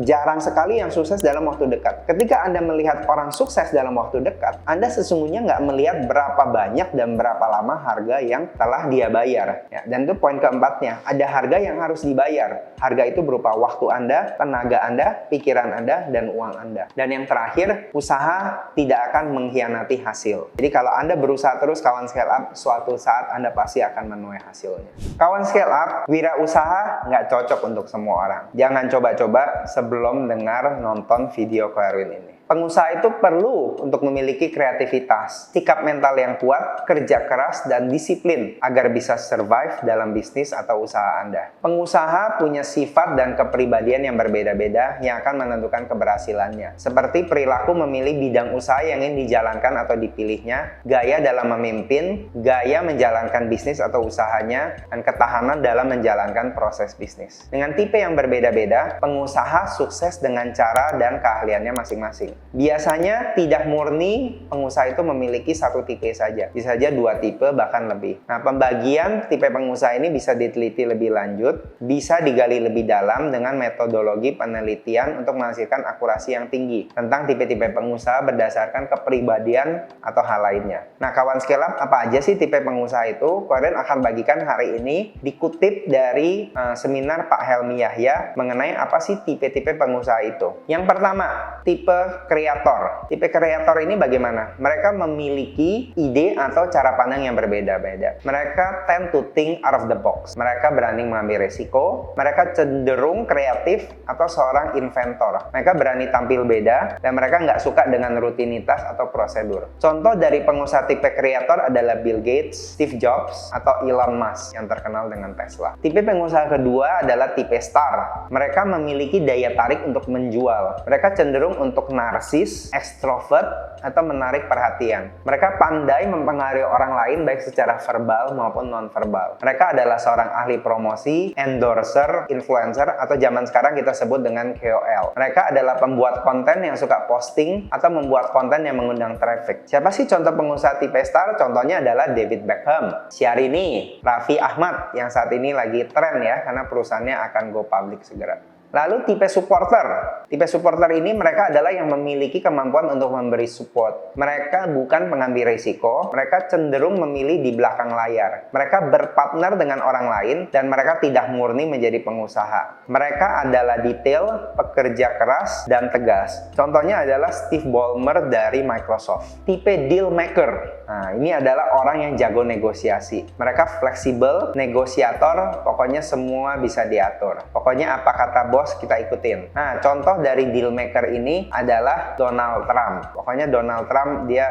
jarang sekali yang sukses dalam waktu dekat. Ketika Anda melihat orang sukses dalam waktu dekat, Anda sesungguhnya nggak melihat berapa banyak dan berapa lama harga yang telah dia bayar. Ya, dan itu poin keempatnya, ada harga yang harus dibayar. Harga itu berupa waktu Anda, tenaga Anda, pikiran Anda, dan uang Anda. Dan yang terakhir, usaha tidak akan mengkhianati hasil. Jadi kalau Anda berusaha terus, kawan Scale Up, suatu saat Anda pasti akan menuai hasilnya. Kawan Scale Up, wirausaha nggak cocok untuk semua orang. Jangan coba-coba sebelum dengar nonton video Ko Erwin ini. Pengusaha itu perlu untuk memiliki kreativitas, sikap mental yang kuat, kerja keras, dan disiplin agar bisa survive dalam bisnis atau usaha Anda. Pengusaha punya sifat dan kepribadian yang berbeda-beda yang akan menentukan keberhasilannya. Seperti perilaku memilih bidang usaha yang ingin dijalankan atau dipilihnya, gaya dalam memimpin, gaya menjalankan bisnis atau usahanya, dan ketahanan dalam menjalankan proses bisnis. Dengan tipe yang berbeda-beda, pengusaha sukses dengan cara dan keahliannya masing-masing. Biasanya tidak murni pengusaha itu memiliki satu tipe saja. Bisa saja dua tipe bahkan lebih. Nah, pembagian tipe pengusaha ini bisa diteliti lebih lanjut, bisa digali lebih dalam dengan metodologi penelitian untuk menghasilkan akurasi yang tinggi tentang tipe-tipe pengusaha berdasarkan kepribadian atau hal lainnya. Nah, kawan Scale Up, apa aja sih tipe pengusaha itu? Ko Erwin akan bagikan hari ini dikutip dari seminar Pak Helmi Yahya mengenai apa sih tipe-tipe pengusaha itu. Yang pertama, tipe kreator. Tipe kreator ini bagaimana? Mereka memiliki ide atau cara pandang yang berbeda-beda. Mereka tend to think out of the box. Mereka berani mengambil resiko. Mereka cenderung kreatif atau seorang inventor. Mereka berani tampil beda dan mereka nggak suka dengan rutinitas atau prosedur. Contoh dari pengusaha tipe kreator adalah Bill Gates, Steve Jobs, atau Elon Musk yang terkenal dengan Tesla. Tipe pengusaha kedua adalah tipe star. Mereka memiliki daya tarik untuk menjual. Mereka cenderung untuk narsis, ekstrovert, atau menarik perhatian. Mereka pandai mempengaruhi orang lain baik secara verbal maupun non-verbal. Mereka adalah seorang ahli promosi, endorser, influencer, atau zaman sekarang kita sebut dengan KOL. Mereka adalah pembuat konten yang suka posting atau membuat konten yang mengundang traffic. Siapa sih contoh pengusaha tipe star? Contohnya adalah David Beckham, Syahrini, Raffi Ahmad yang saat ini lagi tren ya karena perusahaannya akan go public segera. Lalu tipe supporter. Tipe supporter ini mereka adalah yang memiliki kemampuan untuk memberi support. Mereka bukan pengambil risiko, mereka cenderung memilih di belakang layar. Mereka berpartner dengan orang lain dan mereka tidak murni menjadi pengusaha. Mereka adalah detail, pekerja keras, dan tegas. Contohnya adalah Steve Ballmer dari Microsoft. Tipe deal maker. Nah, ini adalah orang yang jago negosiasi. Mereka fleksibel, negosiator, pokoknya semua bisa diatur. Pokoknya apa kata bos kita ikutin. Nah, contoh dari deal maker ini adalah Donald Trump. Pokoknya Donald Trump dia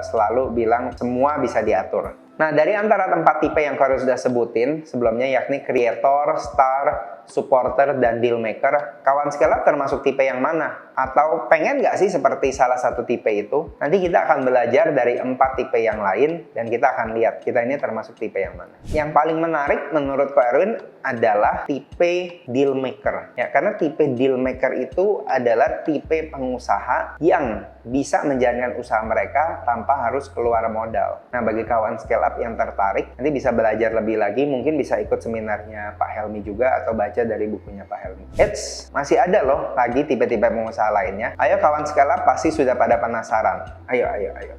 selalu bilang semua bisa diatur. Nah, dari antara 4 tipe yang kau sudah sebutin sebelumnya yakni creator, star, supporter, dan deal maker, kawan Scale Up termasuk tipe yang mana? Atau pengen nggak sih seperti salah satu tipe itu? Nanti kita akan belajar dari 4 tipe yang lain dan kita akan lihat kita ini termasuk tipe yang mana. Yang paling menarik menurut Ko Erwin adalah tipe deal maker. Ya, karena tipe deal maker itu adalah tipe pengusaha yang bisa menjalankan usaha mereka tanpa harus keluar modal. Nah, bagi kawan Scale Up yang tertarik, nanti bisa belajar lebih lagi, mungkin bisa ikut seminarnya Pak Helmi juga atau baca dari bukunya Pak Helmi. Eits, masih ada loh lagi tipe-tipe pengusaha lainnya. Ayo kawan Scale Up pasti sudah pada penasaran. Ayo.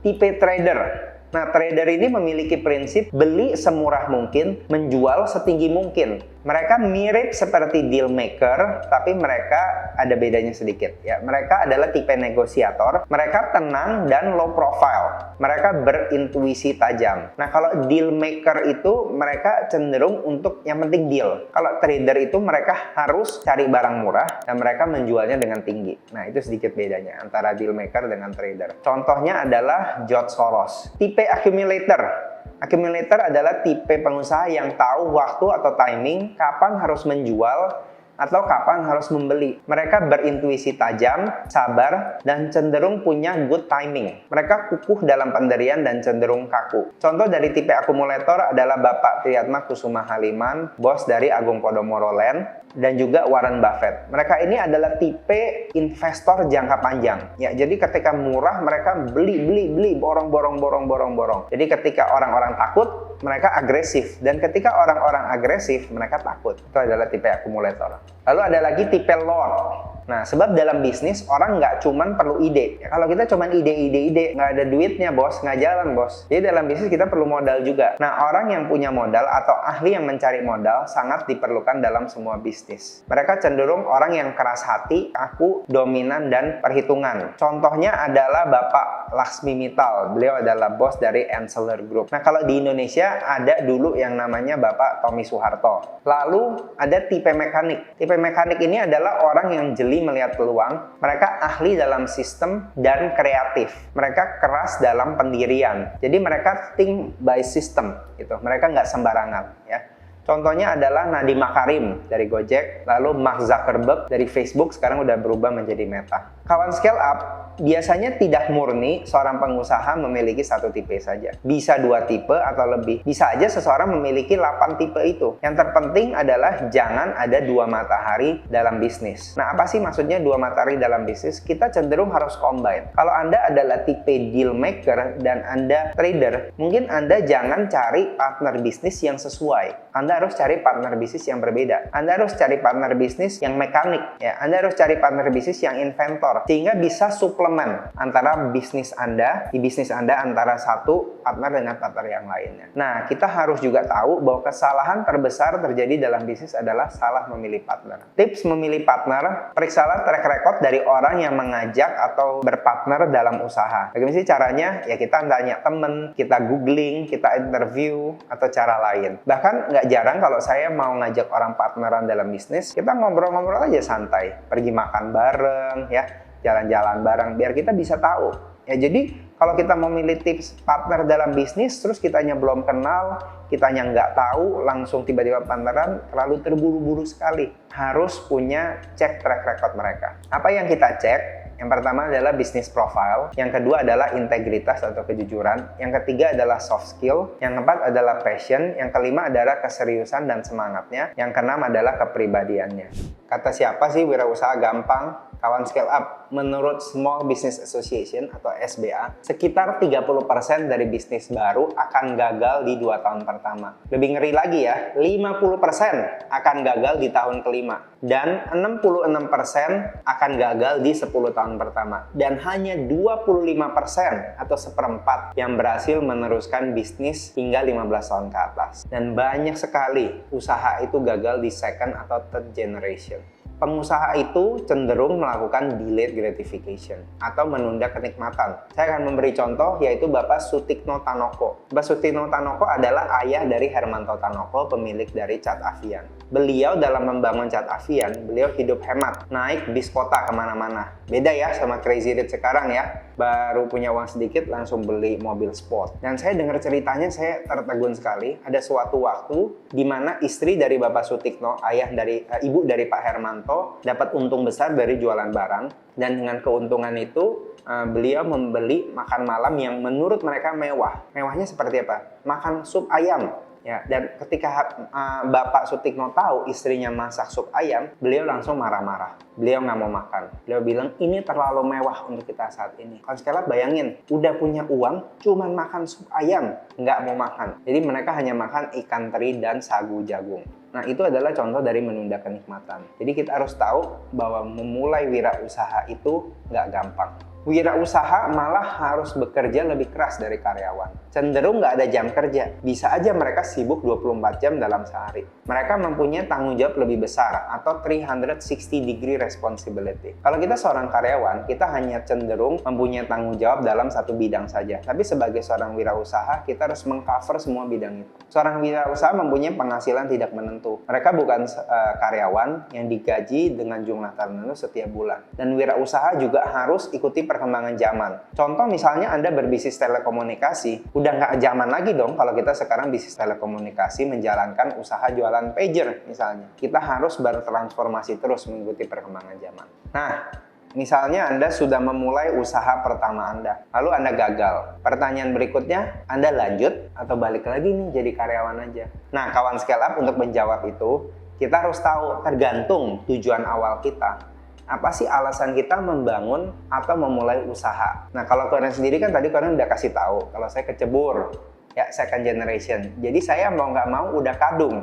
Tipe trader. Nah, trader ini memiliki prinsip beli semurah mungkin, menjual setinggi mungkin. Mereka mirip seperti deal maker, tapi mereka ada bedanya sedikit. Ya, mereka adalah tipe negosiator. Mereka tenang dan low profile. Mereka berintuisi tajam. Nah, kalau deal maker itu mereka cenderung untuk yang penting deal. Kalau trader itu mereka harus cari barang murah dan mereka menjualnya dengan tinggi. Nah, itu sedikit bedanya antara deal maker dengan trader. Contohnya adalah George Soros. Tipe accumulator. Accumulator adalah tipe pengusaha yang tahu waktu atau timing kapan harus menjual atau kapan harus membeli. Mereka berintuisi tajam, sabar, dan cenderung punya good timing. Mereka kukuh dalam pendirian dan cenderung kaku. Contoh dari tipe akumulator adalah Bapak Triatma Kusuma Haliman, bos dari Agung Podomoro Land, dan juga Warren Buffett. Mereka ini adalah tipe investor jangka panjang. Ya, jadi ketika murah mereka beli, borong. Jadi ketika orang-orang takut, mereka agresif. Dan ketika orang-orang agresif, mereka takut. Itu adalah tipe akumulator. Lalu ada lagi tipe lord. Nah, sebab dalam bisnis orang nggak cuman perlu ide. Ya, kalau kita cuman ide, nggak ada duitnya bos, nggak jalan bos. Jadi dalam bisnis kita perlu modal juga. Nah, orang yang punya modal atau ahli yang mencari modal sangat diperlukan dalam semua bisnis. Mereka cenderung orang yang keras hati, kaku, dominan, dan perhitungan. Contohnya adalah Bapak Laksmi Mittal. Beliau adalah bos dari Enseler Group. Nah, kalau di Indonesia ada dulu yang namanya Bapak Tommy Soeharto. Lalu ada tipe mekanik. Tipe mekanik ini adalah orang yang jeli melihat peluang. Mereka ahli dalam sistem dan kreatif. Mereka keras dalam pendirian. Jadi mereka think by system gitu. Mereka nggak sembarangan ya. Contohnya adalah Nadiem Makarim dari Gojek, lalu Mark Zuckerberg dari Facebook sekarang udah berubah menjadi Meta. Kawan Scale Up, biasanya tidak murni seorang pengusaha memiliki satu tipe saja. Bisa 2 tipe atau lebih. Bisa aja seseorang memiliki 8 tipe itu. Yang terpenting adalah jangan ada 2 matahari dalam bisnis. Nah, apa sih maksudnya 2 matahari dalam bisnis? Kita cenderung harus combine. Kalau Anda adalah tipe deal maker dan Anda trader, mungkin Anda jangan cari partner bisnis yang sesuai. Anda harus cari partner bisnis yang berbeda. Anda harus cari partner bisnis yang mekanik. Ya, Anda harus cari partner bisnis yang inventor. investor, sehingga bisa suplemen antara bisnis Anda, antara satu partner dengan partner yang lainnya. Nah, kita harus juga tahu bahwa kesalahan terbesar terjadi dalam bisnis adalah salah memilih partner. Tips memilih partner, periksalah track record dari orang yang mengajak atau berpartner dalam usaha. Bagaimana sih caranya? Ya kita tanya temen, kita googling, kita interview, atau cara lain. Bahkan nggak jarang kalau saya mau ngajak orang partneran dalam bisnis, kita ngobrol-ngobrol aja santai. Pergi makan bareng, ya, jalan-jalan bareng, biar kita bisa tahu. Ya jadi kalau kita mau milih tips partner dalam bisnis, terus kitanya belum kenal, kitanya nggak tahu, langsung tiba-tiba partneran, terlalu terburu-buru sekali. Harus punya cek track record mereka. Apa yang kita cek? Yang pertama adalah business profile, yang kedua adalah integritas atau kejujuran, yang ketiga adalah soft skill, yang keempat adalah passion, yang kelima adalah keseriusan dan semangatnya, yang keenam adalah kepribadiannya. Kata siapa sih wirausaha gampang? Kawan Scale Up, menurut Small Business Association atau SBA, sekitar 30% dari bisnis baru akan gagal di 2 tahun pertama. Lebih ngeri lagi ya, 50% akan gagal di tahun kelima. Dan 66% akan gagal di 10 tahun pertama. Dan hanya 25% atau seperempat yang berhasil meneruskan bisnis hingga 15 tahun ke atas. Dan banyak sekali usaha itu gagal di second atau third generation. Pengusaha itu cenderung melakukan delayed gratification atau menunda kenikmatan. Saya akan memberi contoh yaitu Bapak Sutikno Tanoko. Bapak Sutikno Tanoko adalah ayah dari Hermanto Tanoko, pemilik dari Cat Avian. Beliau dalam membangun Cat Avian, beliau hidup hemat, naik bis kota kemana-mana. Beda ya sama Crazy Rich sekarang ya. Baru punya uang sedikit langsung beli mobil sport. Dan saya dengar ceritanya, saya tertegun sekali. Ada suatu waktu di mana istri dari Bapak Sutikno, ibu dari Pak Hermanto, dapat untung besar dari jualan barang. Dan dengan keuntungan itu, beliau membeli makan malam yang menurut mereka mewah. Mewahnya seperti apa? Makan sup ayam. Ya, dan ketika Bapak Sutikno tahu istrinya masak sup ayam, beliau langsung marah-marah. Beliau nggak mau makan. Beliau bilang, ini terlalu mewah untuk kita saat ini. Kalau sekali bayangin, udah punya uang, cuman makan sup ayam, nggak mau makan. Jadi mereka hanya makan ikan teri dan sagu jagung. Nah, itu adalah contoh dari menunda kenikmatan. Jadi kita harus tahu bahwa memulai wirausaha itu nggak gampang. Wirausaha malah harus bekerja lebih keras dari karyawan. Cenderung nggak ada jam kerja. Bisa aja mereka sibuk 24 jam dalam sehari. Mereka mempunyai tanggung jawab lebih besar atau 360 degree responsibility. Kalau kita seorang karyawan, kita hanya cenderung mempunyai tanggung jawab dalam satu bidang saja. Tapi sebagai seorang wirausaha, kita harus mengcover semua bidang itu. Seorang wirausaha mempunyai penghasilan tidak menentu. Mereka bukan karyawan yang digaji dengan jumlah tertentu setiap bulan. Dan wirausaha juga harus ikuti perkembangan zaman. Contoh misalnya Anda berbisnis telekomunikasi, udah nggak zaman lagi dong kalau kita sekarang bisnis telekomunikasi menjalankan usaha jualan pager misalnya. Kita harus bertransformasi terus mengikuti perkembangan zaman. Nah, misalnya Anda sudah memulai usaha pertama Anda, lalu Anda gagal. Pertanyaan berikutnya, Anda lanjut atau balik lagi nih jadi karyawan aja? Nah, kawan Scale Up, untuk menjawab itu, kita harus tahu tergantung tujuan awal kita. Apa sih alasan kita membangun atau memulai usaha? Nah, kalau kalian sendiri kan tadi kalian udah kasih tahu, kalau saya kecebur, ya second generation. Jadi saya mau nggak mau udah kadung,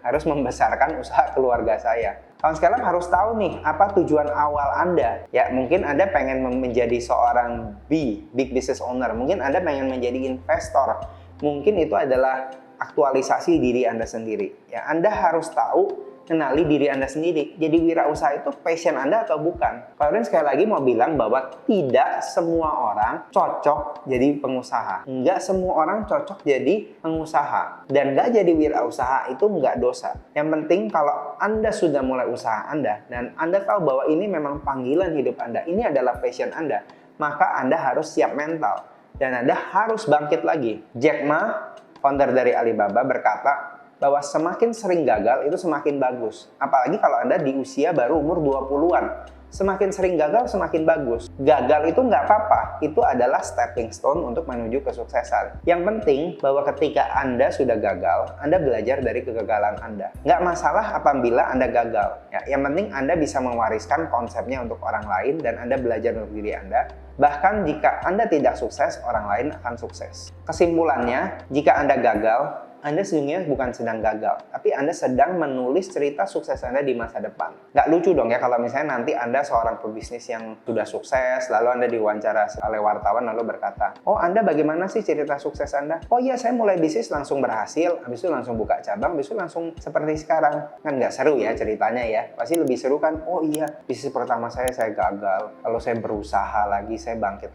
harus membesarkan usaha keluarga saya. Kawan sekalian harus tahu nih, apa tujuan awal Anda? Ya, mungkin Anda pengen menjadi seorang big business owner. Mungkin Anda pengen menjadi investor. Mungkin itu adalah aktualisasi diri Anda sendiri. Ya, Anda harus tahu, kenali diri Anda sendiri. Jadi wirausaha itu passion Anda atau bukan? Kalian sekali lagi mau bilang bahwa tidak semua orang cocok jadi pengusaha. Nggak semua orang cocok jadi pengusaha. Dan nggak jadi wirausaha itu nggak dosa. Yang penting kalau Anda sudah mulai usaha Anda dan Anda tahu bahwa ini memang panggilan hidup Anda, ini adalah passion Anda, maka Anda harus siap mental. Dan Anda harus bangkit lagi. Jack Ma, founder dari Alibaba, berkata bahwa semakin sering gagal itu semakin bagus. Apalagi kalau Anda di usia baru umur 20-an. Semakin sering gagal semakin bagus. Gagal itu nggak apa-apa. Itu adalah stepping stone untuk menuju kesuksesan. Yang penting bahwa ketika Anda sudah gagal, Anda belajar dari kegagalan Anda. Nggak masalah apabila Anda gagal. Ya, yang penting Anda bisa mewariskan konsepnya untuk orang lain dan Anda belajar untuk diri Anda. Bahkan jika Anda tidak sukses, orang lain akan sukses. Kesimpulannya, jika Anda gagal, Anda sesungguhnya bukan sedang gagal, tapi Anda sedang menulis cerita sukses Anda di masa depan. Nggak lucu dong ya kalau misalnya nanti Anda seorang pebisnis yang sudah sukses, lalu Anda diwawancara oleh wartawan lalu berkata, oh Anda bagaimana sih cerita sukses Anda? Oh iya, saya mulai bisnis langsung berhasil, habis itu langsung buka cabang, habis itu langsung seperti sekarang. Kan nggak seru ya ceritanya ya. Pasti lebih seru kan, oh iya, bisnis pertama saya gagal, lalu saya berusaha lagi, saya bangkit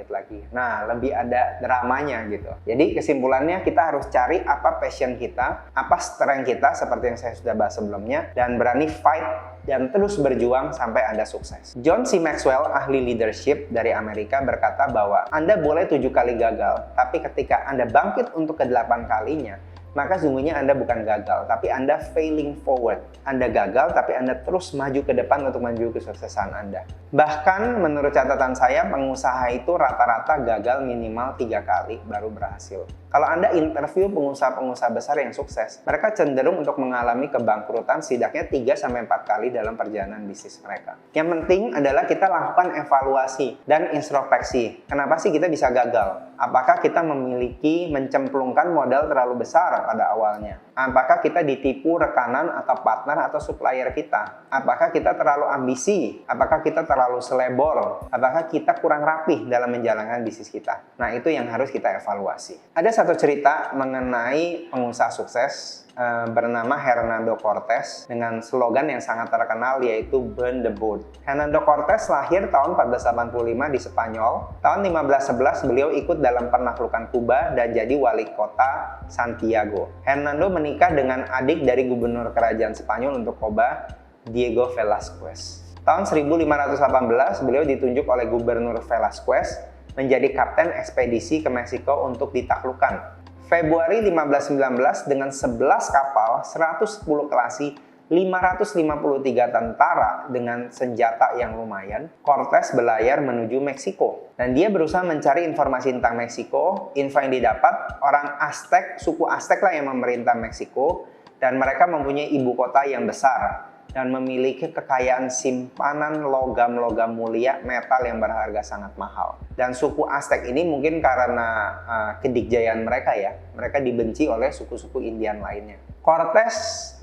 lagi. Nah, lebih ada dramanya gitu. Jadi kesimpulannya kita harus cari apa passion kita, apa strength kita seperti yang saya sudah bahas sebelumnya, dan berani fight dan terus berjuang sampai Anda sukses. John C. Maxwell, ahli leadership dari Amerika, berkata bahwa Anda boleh 7 kali gagal, tapi ketika Anda bangkit untuk ke-8 kalinya, maka sesungguhnya Anda bukan gagal, tapi Anda failing forward. Anda gagal, tapi Anda terus maju ke depan untuk menuju kesuksesan Anda. Bahkan menurut catatan saya, pengusaha itu rata-rata gagal minimal 3 kali baru berhasil. Kalau Anda interview pengusaha-pengusaha besar yang sukses, mereka cenderung untuk mengalami kebangkrutan setidaknya 3-4 kali dalam perjalanan bisnis mereka. Yang penting adalah kita lakukan evaluasi dan introspeksi. Kenapa sih kita bisa gagal? Apakah kita mencemplungkan modal terlalu besar pada awalnya? Apakah kita ditipu rekanan atau partner atau supplier kita? Apakah kita terlalu ambisi? Apakah kita terlalu selebor? Apakah kita kurang rapih dalam menjalankan bisnis kita? Nah, itu yang harus kita evaluasi. Ada satu cerita mengenai pengusaha sukses bernama Hernando Cortés dengan slogan yang sangat terkenal yaitu Burn the Boat. Hernando Cortés lahir tahun 1485 di Spanyol. Tahun 1511 beliau ikut dalam penaklukan Kuba dan jadi wali kota Santiago. Hernando menikah dengan adik dari gubernur kerajaan Spanyol untuk Kuba, Diego Velázquez. Tahun 1518 beliau ditunjuk oleh gubernur Velázquez menjadi kapten ekspedisi ke Meksiko untuk ditaklukkan. Februari 1519 dengan 11 kapal, 110 kelasi, 553 tentara dengan senjata yang lumayan, Cortés berlayar menuju Meksiko. Dan dia berusaha mencari informasi tentang Meksiko. Info yang didapat, orang Aztec, suku Aztec lah yang memerintah Meksiko, dan mereka mempunyai ibu kota yang besar dan memiliki kekayaan simpanan logam-logam mulia, metal yang berharga sangat mahal. Dan suku Aztec ini mungkin karena kedikjayaan mereka ya, mereka dibenci oleh suku-suku Indian lainnya. Cortés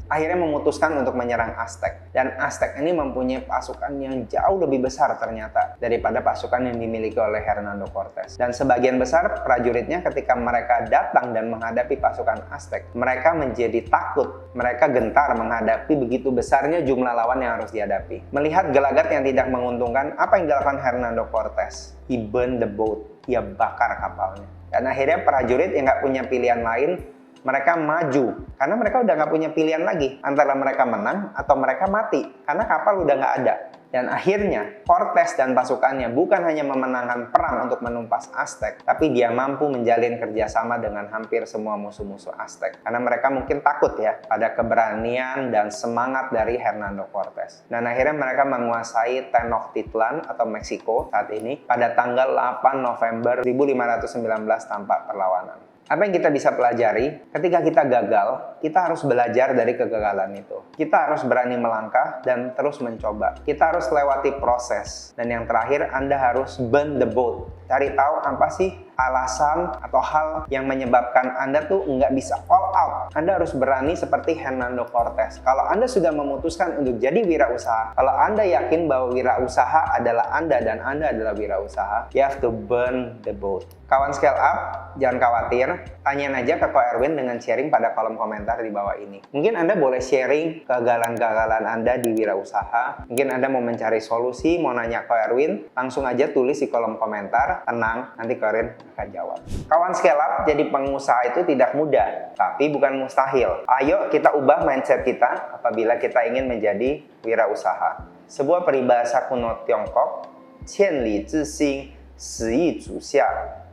akhirnya memutuskan untuk menyerang Aztec. Dan Aztec ini mempunyai pasukan yang jauh lebih besar ternyata daripada pasukan yang dimiliki oleh Hernando Cortés. Dan sebagian besar prajuritnya ketika mereka datang dan menghadapi pasukan Aztec, mereka menjadi takut, mereka gentar menghadapi begitu besarnya jumlah lawan yang harus dihadapi. Melihat gelagat yang tidak menguntungkan, apa yang dilakukan Hernando Cortés? He burned the boat, dia bakar kapalnya. Dan akhirnya prajurit yang nggak punya pilihan lain, mereka maju karena mereka udah nggak punya pilihan lagi antara mereka menang atau mereka mati karena kapal udah nggak ada. Dan akhirnya Cortés dan pasukannya bukan hanya memenangkan perang untuk menumpas Aztec, tapi dia mampu menjalin kerjasama dengan hampir semua musuh-musuh Aztec karena mereka mungkin takut ya pada keberanian dan semangat dari Hernando Cortés. Dan akhirnya mereka menguasai Tenochtitlan atau Meksiko saat ini pada tanggal 8 November 1519 tanpa perlawanan. Apa yang kita bisa pelajari? Ketika kita gagal, kita harus belajar dari kegagalan itu. Kita harus berani melangkah dan terus mencoba. Kita harus lewati proses. Dan yang terakhir, Anda harus burn the boat. Cari tahu apa sih alasan atau hal yang menyebabkan Anda tuh nggak bisa all out. Anda harus berani seperti Hernando Cortés. Kalau Anda sudah memutuskan untuk jadi wirausaha, kalau Anda yakin bahwa wirausaha adalah Anda dan Anda adalah wirausaha, you have to burn the boat. Kawan scale up, jangan khawatir. Tanyain aja ke Ko Erwin dengan sharing pada kolom komentar di bawah ini. Mungkin Anda boleh sharing kegagalan-kegagalan Anda di wirausaha. Mungkin Anda mau mencari solusi, mau nanya Ko Erwin, langsung aja tulis di kolom komentar. Tenang, nanti Ko Erwin akan jawab. Kawan scale up, jadi pengusaha itu tidak mudah, tapi bukan mustahil. Ayo kita ubah mindset kita apabila kita ingin menjadi wirausaha. Sebuah peribahasa kuno Tiongkok, 千里之心，始于足下.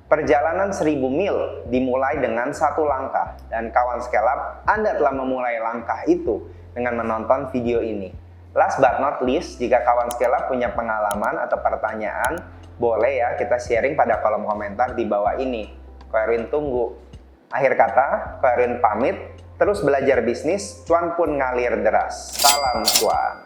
Perjalanan 1000 mil dimulai dengan satu langkah. Dan kawan scale up, Anda telah memulai langkah itu dengan menonton video ini. Last but not least, jika kawan scale up punya pengalaman atau pertanyaan, boleh ya kita sharing pada kolom komentar di bawah ini. Ko Erwin tunggu. Akhir kata, Ko Erwin pamit. Terus belajar bisnis, cuan pun ngalir deras. Salam cuan.